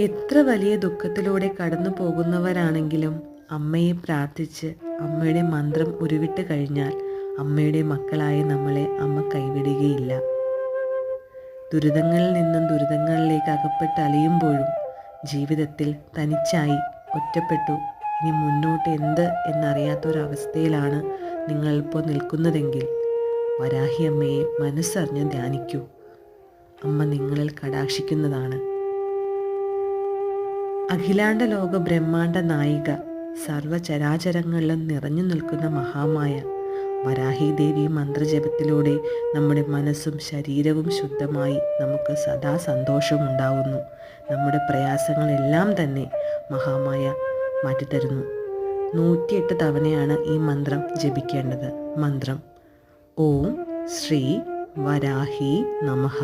എത്ര വലിയ ദുഃഖത്തിലൂടെ കടന്നു പോകുന്നവരാണെങ്കിലും അമ്മയെ പ്രാർത്ഥിച്ച് അമ്മയുടെ മന്ത്രം ഉരുവിട്ട് കഴിഞ്ഞാൽ അമ്മയുടെ മക്കളായ നമ്മളെ അമ്മ കൈവിടുകയില്ല. ദുരിതങ്ങളിൽ നിന്നും ദുരിതങ്ങളിലേക്ക് അകപ്പെട്ട് അലയുമ്പോഴും ജീവിതത്തിൽ തനിച്ചായി ഒറ്റപ്പെട്ടു ഇനി മുന്നോട്ട് എന്ത് എന്നറിയാത്തൊരവസ്ഥയിലാണ് നിങ്ങളിപ്പോൾ നിൽക്കുന്നതെങ്കിൽ വരാഹി അമ്മയെ മനസ്സറിഞ്ഞ് ധ്യാനിക്കൂ. അമ്മ നിങ്ങളിൽ കടാക്ഷിക്കുന്നതാണ്. അഖിലാണ്ട ലോക ബ്രഹ്മാണ്ട നായിക, സർവചരാചരങ്ങളിലും നിറഞ്ഞു നിൽക്കുന്ന മഹാമായ വരാഹി ദേവി മന്ത്രജപത്തിലൂടെ നമ്മുടെ മനസ്സും ശരീരവും ശുദ്ധമായി നമുക്ക് സദാ സന്തോഷമുണ്ടാവുന്നു. നമ്മുടെ പ്രയാസങ്ങളെല്ലാം തന്നെ മഹാമായ മാറ്റിത്തരുന്നു. 108 തവണയാണ് ഈ മന്ത്രം ജപിക്കേണ്ടത്. മന്ത്രം: ഓം ശ്രീ വരാഹി നമഃ.